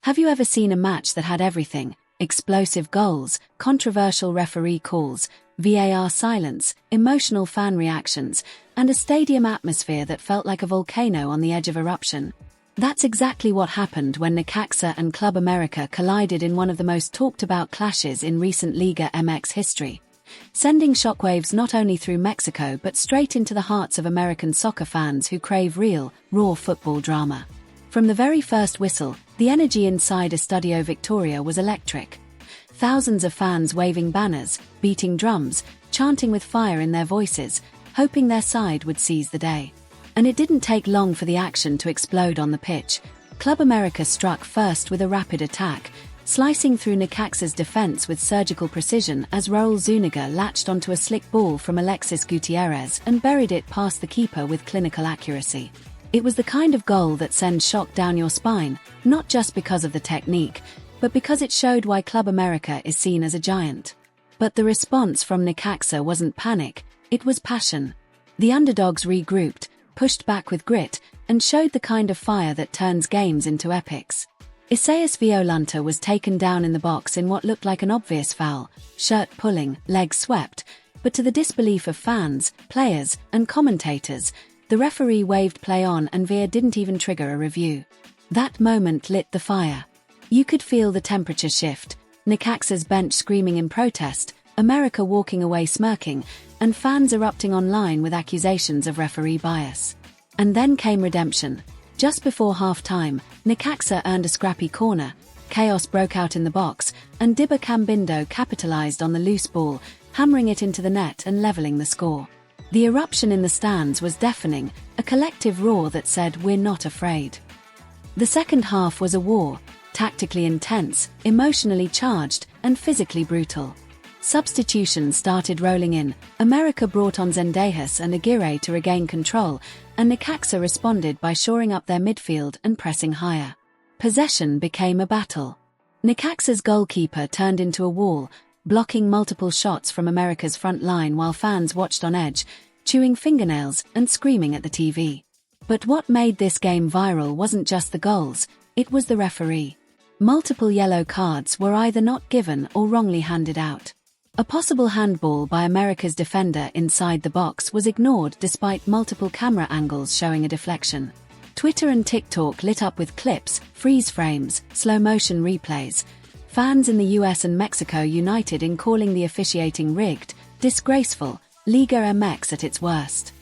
Have you ever seen a match that had everything? Explosive goals, controversial referee calls, VAR silence, emotional fan reactions, and a stadium atmosphere that felt like a volcano on the edge of eruption. That's exactly what happened when Necaxa and Club América collided in one of the most talked-about clashes in recent Liga MX history, sending shockwaves not only through Mexico but straight into the hearts of American soccer fans who crave real, raw football drama. From the very first whistle, the energy inside Estadio Victoria was electric. Thousands of fans waving banners, beating drums, chanting with fire in their voices, hoping their side would seize the day. And it didn't take long for the action to explode on the pitch. Club América struck first with a rapid attack, slicing through Necaxa's defense with surgical precision as Raúl Zúñiga latched onto a slick ball from Alexis Gutiérrez and buried it past the keeper with clinical accuracy. It was the kind of goal that sends shock down your spine, not just because of the technique, but because it showed why Club América is seen as a giant. But the response from Necaxa wasn't panic, it was passion. The underdogs regrouped, pushed back with grit, and showed the kind of fire that turns games into epics. Isaías Violante was taken down in the box in what looked like an obvious foul, shirt pulling, legs swept, but to the disbelief of fans, players, and commentators, the referee waved play on and VAR didn't even trigger a review. That moment lit the fire. You could feel the temperature shift, Necaxa's bench screaming in protest, América walking away smirking, and fans erupting online with accusations of referee bias. And then came redemption. Just before half-time, Necaxa earned a scrappy corner, chaos broke out in the box, and Diba Cambindo capitalized on the loose ball, hammering it into the net and leveling the score. The eruption in the stands was deafening, a collective roar that said, "We're not afraid." The second half was a war, tactically intense, emotionally charged, and physically brutal. Substitutions started rolling in. América brought on Zendejas and Aguirre to regain control, and Necaxa responded by shoring up their midfield and pressing higher. Possession became a battle. Necaxa's goalkeeper turned into a wall, blocking multiple shots from América's front line while fans watched on edge, chewing fingernails and screaming at the TV. But what made this game viral wasn't just the goals, it was the referee. Multiple yellow cards were either not given or wrongly handed out. A possible handball by América's defender inside the box was ignored despite multiple camera angles showing a deflection. Twitter and TikTok lit up with clips, freeze frames, slow-motion replays. Fans in the US and Mexico united in calling the officiating rigged, disgraceful, Liga MX at its worst.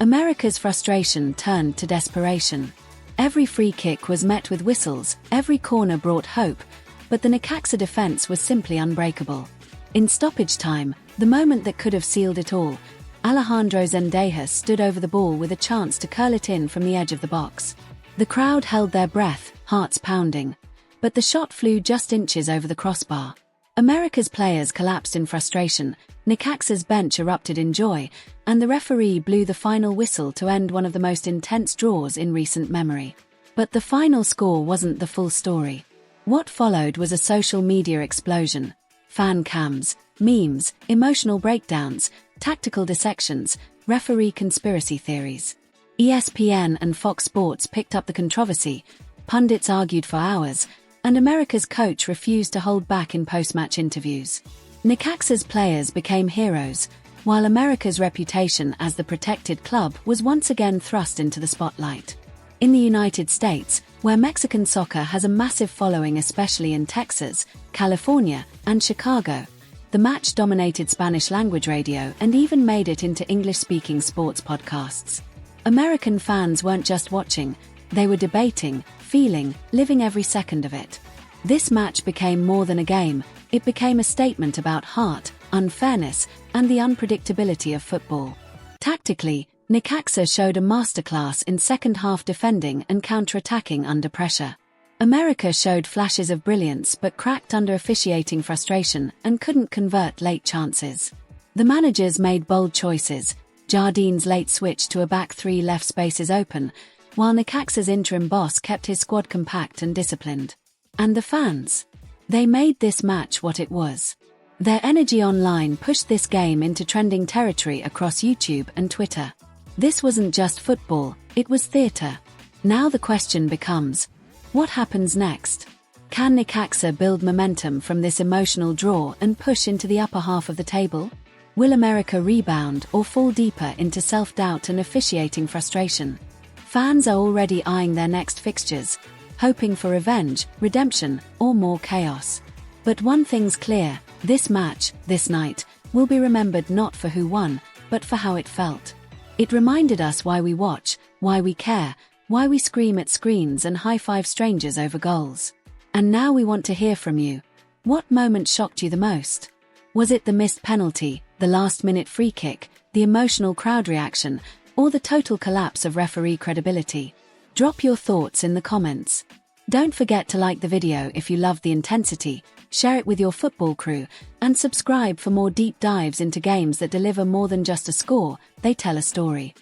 América's frustration turned to desperation. Every free kick was met with whistles, every corner brought hope, but the Necaxa defense was simply unbreakable. In stoppage time, the moment that could have sealed it all, Alejandro Zendejas stood over the ball with a chance to curl it in from the edge of the box. The crowd held their breath, hearts pounding, but the shot flew just inches over the crossbar. América's players collapsed in frustration, Necaxa's bench erupted in joy, and the referee blew the final whistle to end one of the most intense draws in recent memory. But the final score wasn't the full story. What followed was a social media explosion. Fan cams, memes, emotional breakdowns, tactical dissections, referee conspiracy theories. ESPN and Fox Sports picked up the controversy, pundits argued for hours, and América's coach refused to hold back in post-match interviews. Necaxa's players became heroes, while América's reputation as the protected club was once again thrust into the spotlight. In the United States, where Mexican soccer has a massive following especially in Texas, California, and Chicago, the match dominated Spanish-language radio and even made it into English-speaking sports podcasts. American fans weren't just watching, they were debating, feeling, living every second of it. This match became more than a game, it became a statement about heart, unfairness, and the unpredictability of football. Tactically, Necaxa showed a masterclass in second-half defending and counter-attacking under pressure. América showed flashes of brilliance but cracked under officiating frustration and couldn't convert late chances. The managers made bold choices. Jardin's late switch to a back three left spaces open, while Necaxa's interim boss kept his squad compact and disciplined. And the fans? They made this match what it was. Their energy online pushed this game into trending territory across YouTube and Twitter. This wasn't just football, it was theatre. Now the question becomes, what happens next? Can Necaxa build momentum from this emotional draw and push into the upper half of the table? Will America rebound or fall deeper into self-doubt and officiating frustration? Fans are already eyeing their next fixtures, hoping for revenge, redemption, or more chaos. But one thing's clear, this match, this night, will be remembered not for who won, but for how it felt. It reminded us why we watch, why we care, why we scream at screens and high-five strangers over goals. And now we want to hear from you. What moment shocked you the most? Was it the missed penalty, the last-minute free kick, the emotional crowd reaction, or the total collapse of referee credibility? Drop your thoughts in the comments. Don't forget to like the video if you loved the intensity, share it with your football crew, and subscribe for more deep dives into games that deliver more than just a score, they tell a story.